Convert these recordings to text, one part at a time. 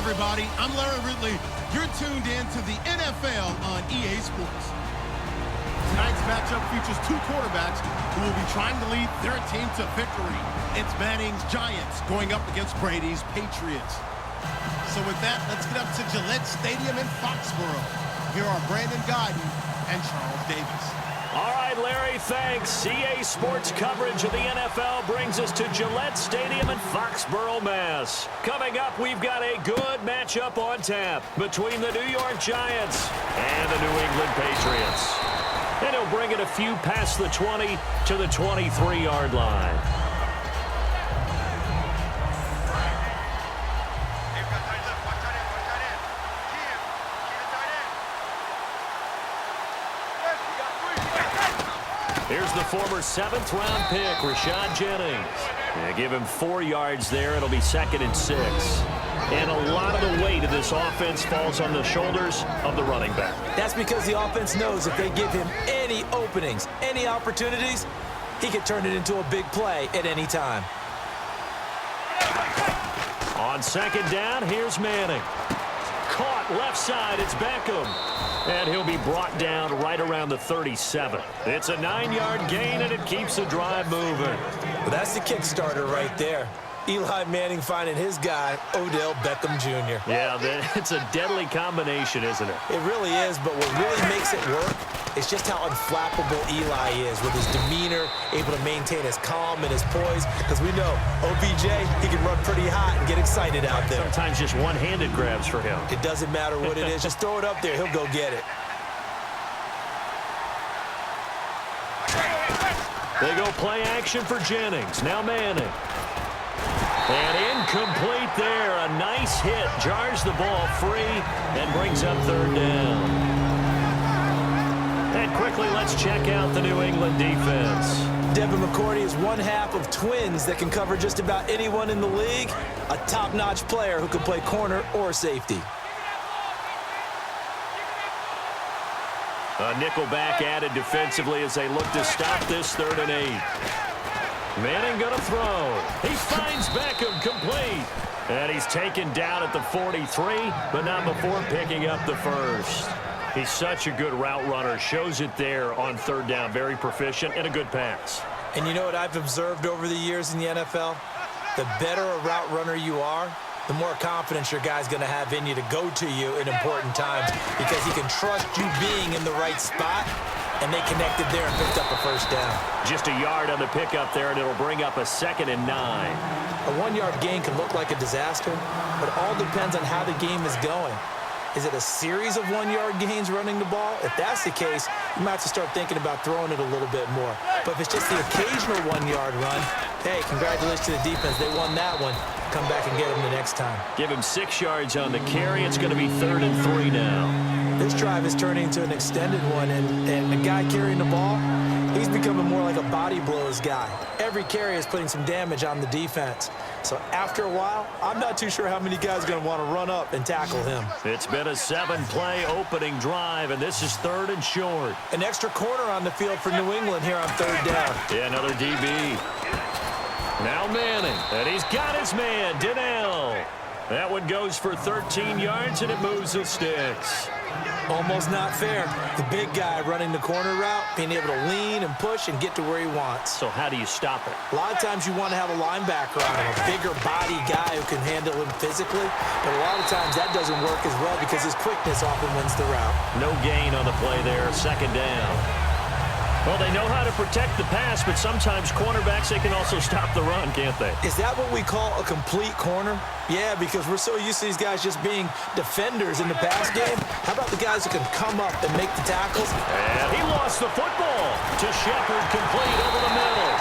everybody. I'm Larry Ridley. You're tuned in to the NFL on EA Sports. Tonight's matchup features two quarterbacks who will be trying to lead their team to victory. It's Manning's Giants going up against Brady's Patriots. So with that, let's get up to Gillette Stadium in Foxborough. Here are Brandon Guyton and Charles Davis. All right, Larry, thanks. EA Sports coverage of the NFL brings us to Gillette Stadium in Foxborough, Mass. Coming up, we've got a good matchup on tap between the New York Giants and the New England Patriots. And he'll bring it a few past the 20 to the 23-yard line. Here's the former 7th-round pick, Rashad Jennings. Give him 4 yards there. It'll be 2nd and 6. And a lot of the weight of this offense falls on the shoulders of the running back. That's because the offense knows if they give him any openings, any opportunities, he can turn it into a big play at any time. On 2nd down, here's Manning. Caught left side, it's Beckham. And he'll be brought down right around the 37. It's a 9-yard gain, and it keeps the drive moving. Well, that's the kickstarter right there. Eli Manning finding his guy, Odell Beckham Jr. Yeah, it's a deadly combination, isn't it? It really is, but what really makes it work is just how unflappable Eli is with his demeanor, able to maintain his calm and his poise. Because we know, OBJ, he can run pretty hot and get excited out there. Sometimes just one-handed grabs for him. It doesn't matter what it is. Just throw it up there. He'll go get it. They go play action for Jennings. Now Manning. And incomplete there. A nice hit. Jars the ball free and brings up 3rd down. And quickly, let's check out the New England defense. Devin McCourty is one half of twins that can cover just about anyone in the league. A top-notch player who can play corner or safety. A nickelback added defensively as they look to stop this 3rd and 8. Manning gonna throw. He finds Beckham complete. And he's taken down at the 43, but not before picking up the first. He's such a good route runner. Shows it there on 3rd down. Very proficient and a good pass. And you know what I've observed over the years in the NFL? The better a route runner you are, the more confidence your guy's going to have in you to go to you in important times because he can trust you being in the right spot, and they connected there and picked up a 1st down. Just a yard on the pickup there, and it'll bring up a 2nd and 9. A 1-yard gain can look like a disaster, but it all depends on how the game is going. Is it a series of 1-yard gains running the ball? If that's the case, you might have to start thinking about throwing it a little bit more. But if it's just the occasional 1-yard run, hey, congratulations to the defense. They won that one. Come back and get them the next time. Give him 6 yards on the carry. It's going to be 3rd and 3 now. This drive is turning into an extended one, and the guy carrying the ball, he's becoming more like a body blows guy. Every carry is putting some damage on the defense. So after a while, I'm not too sure how many guys are going to want to run up and tackle him. It's been a 7-play opening drive, and this is 3rd and short. An extra corner on the field for New England here on 3rd down. Yeah, another DB. Now Manning, and he's got his man, Donnell. That one goes for 13 yards, and it moves the sticks. Almost not fair. The big guy running the corner route, being able to lean and push and get to where he wants. So how do you stop it? A lot of times you want to have a linebacker on him, a bigger body guy who can handle him physically. But a lot of times that doesn't work as well because his quickness often wins the route. No gain on the play there, 2nd down. Well, they know how to protect the pass, but sometimes cornerbacks, they can also stop the run, can't they? Is that what we call a complete corner? Yeah, because we're so used to these guys just being defenders in the pass game. How about the guys who can come up and make the tackles? And he lost the football to Shepard, complete over the middle.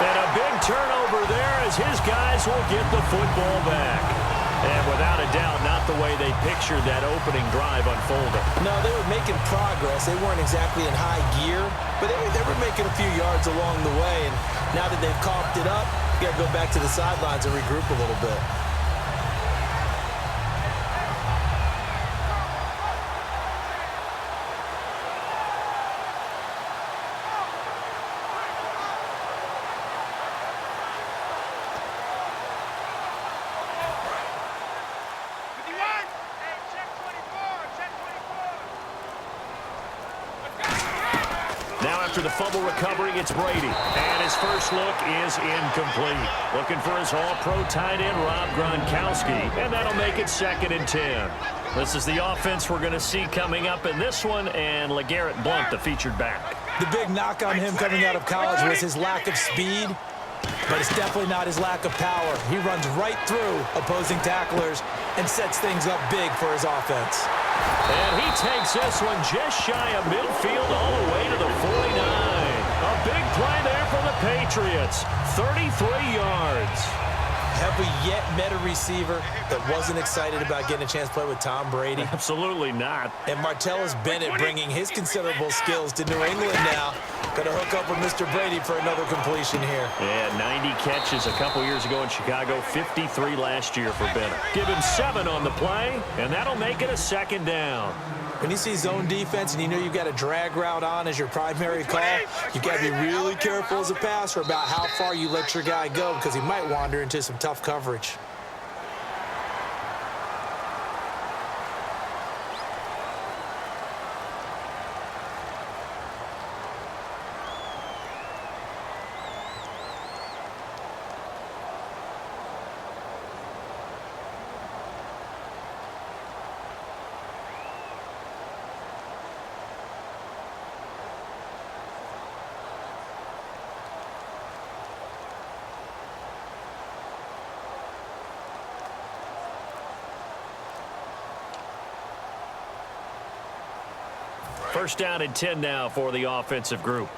And a big turnover there as his guys will get the football back. And without a doubt, not the way they pictured that opening drive unfolding. No, they were making progress. They weren't exactly in high gear, but they were making a few yards along the way. And now that they've coughed it up, you got to go back to the sidelines and regroup a little bit. after the fumble recovery, it's Brady. And his first look is incomplete. Looking for his all-pro tight end, Rob Gronkowski. And that'll make it 2nd and 10. This is the offense we're going to see coming up in this one, and LeGarrette Blount, the featured back. The big knock on him coming out of college was his lack of speed, but it's definitely not his lack of power. He runs right through opposing tacklers and sets things up big for his offense. And he takes this one just shy of midfield all the way to the 49. A big play there for the Patriots. 33 yards. Have we yet met a receiver that wasn't excited about getting a chance to play with Tom Brady? Absolutely not. And Martellus Bennett bringing his considerable skills to New England now. Going to hook up with Mr. Brady for another completion here. Yeah, 90 catches a couple years ago in Chicago, 53 last year for Bennett. Give him 7 on the play, and that'll make it a 2nd down. When you see zone defense and you know you've got a drag route on as your primary call, you've got to be really careful as a passer about how far you let your guy go because he might wander into some tough coverage. First down and 10 now for the offensive group.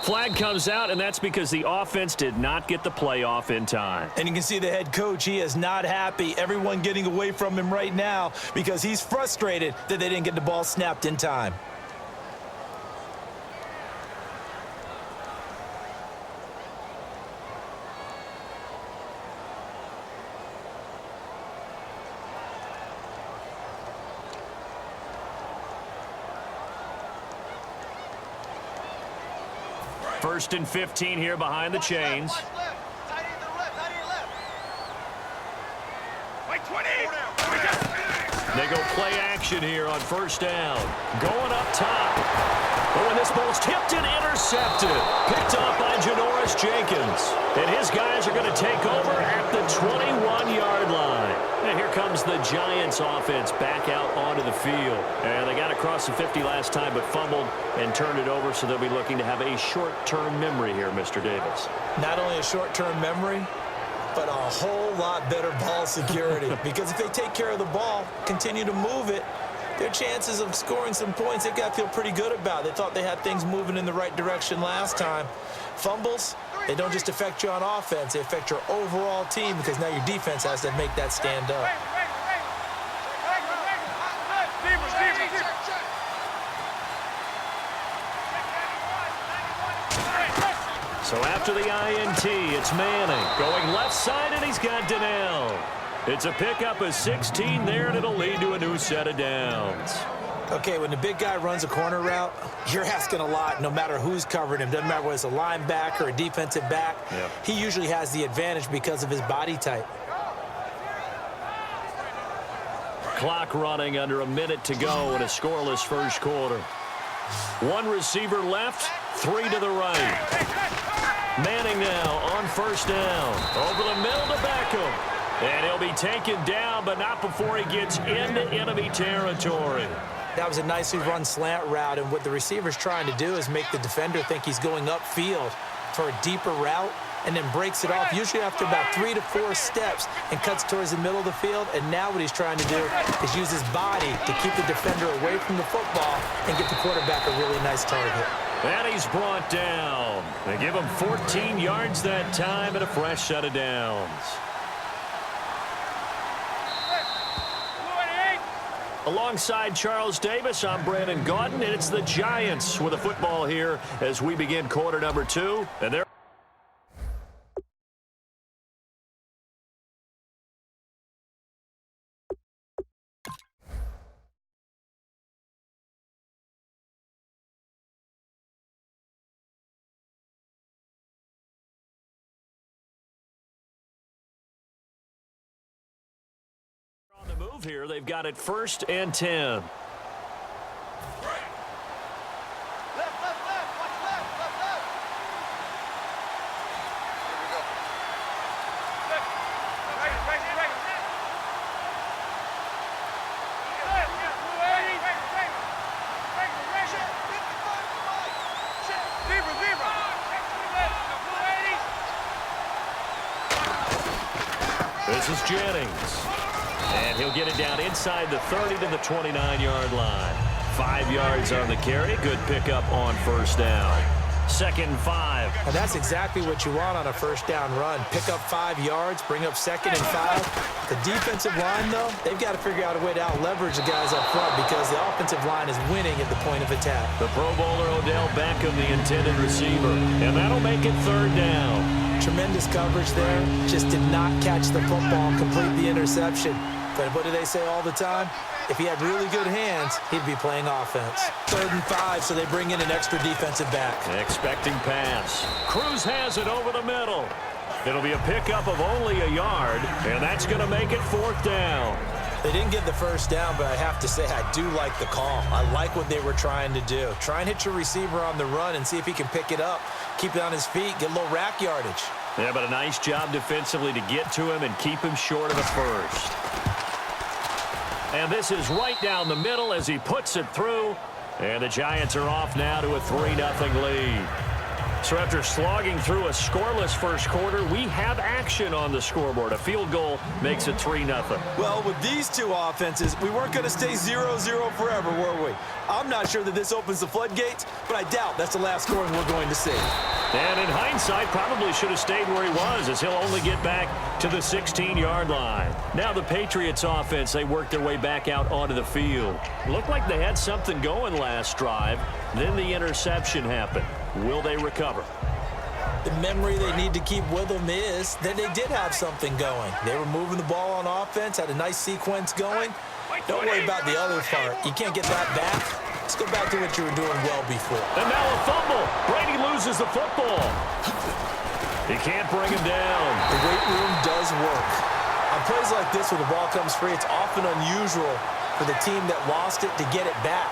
Flag comes out, and that's because the offense did not get the play off in time. And you can see the head coach, he is not happy. Everyone getting away from him right now because he's frustrated that they didn't get the ball snapped in time. First and 15 here behind the chains. They go play action here on first down. Going up top. Oh, and this ball's tipped and intercepted. Picked up by Janoris Jenkins. And his guys are going to take over at the 21-yard line. And here comes the Giants offense back out onto the field. And they got across the 50 last time but fumbled and turned it over, so they'll be looking to have a short-term memory here, Mr. Davis. Not only a short-term memory, but a whole lot better ball security. Because if they take care of the ball, continue to move it, their chances of scoring some points, they've got to feel pretty good about. They thought they had things moving in the right direction last time. Fumbles, they don't just affect you on offense, they affect your overall team because now your defense has to make that stand up. So after the INT, it's Manning going left side, and he's got Donnell. It's a pickup of 16 there, and it'll lead to a new set of downs. Okay, when the big guy runs a corner route, you're asking a lot no matter who's covering him. Doesn't matter whether it's a linebacker or a defensive back. Yep. He usually has the advantage because of his body type. Clock running under a minute to go in a scoreless first quarter. One receiver left, 3 to the right. Manning now on first down. Over the middle to Beckham. And he'll be taken down, but not before he gets into enemy territory. That was a nicely run slant route, and what the receiver's trying to do is make the defender think he's going upfield for a deeper route and then breaks it off, usually after about 3 to 4 steps, and cuts towards the middle of the field. And now what he's trying to do is use his body to keep the defender away from the football and get the quarterback a really nice target. And he's brought down. They give him 14 yards that time and a fresh set of downs. Alongside Charles Davis, I'm Brandon Gaudin, and it's the Giants with a football here as we begin quarter number 2. And they're on the move here. They've got it 1st and 10. This is Jennings. And he'll get it down inside the 30 to the 29-yard line. 5 yards on the carry. Good pickup on first down. 2nd and 5. And that's exactly what you want on a first down run. Pick up 5 yards, bring up 2nd and 5. The defensive line, though, they've got to figure out a way to out-leverage the guys up front because the offensive line is winning at the point of attack. The Pro Bowler Odell Beckham, the intended receiver. And that'll make it 3rd down. Tremendous coverage there. Just did not catch the football and complete the interception. But what do they say all the time? If he had really good hands, he'd be playing offense. 3rd and 5, so they bring in an extra defensive back. Expecting pass. Cruz has it over the middle. It'll be a pickup of only a yard, and that's going to make it 4th down. They didn't get the first down, but I have to say I do like the call. I like what they were trying to do. Try and hit your receiver on the run and see if he can pick it up, keep it on his feet, get a little rack yardage. Yeah, but a nice job defensively to get to him and keep him short of a first. And this is right down the middle as he puts it through. And the Giants are off now to a 3-0 lead. So after slogging through a scoreless first quarter, we have action on the scoreboard. A field goal makes it 3-0. Well, with these two offenses, we weren't going to stay 0-0 forever, were we? I'm not sure that this opens the floodgates, but I doubt that's the last scoring we're going to see. And in hindsight, probably should have stayed where he was, as he'll only get back to the 16-yard line. Now the Patriots offense, they work their way back out onto the field. Looked like they had something going last drive. Then the interception happened. Will they recover? The memory they need to keep with them is that they did have something going. They were moving the ball on offense, had a nice sequence going. Don't worry about the other part. You can't get that back. Let's go back to what you were doing well before. And now a fumble. Brady loses the football. He can't bring him down. The weight room does work. On plays like this where the ball comes free, it's often unusual for the team that lost it to get it back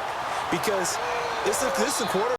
because this is a quarterback.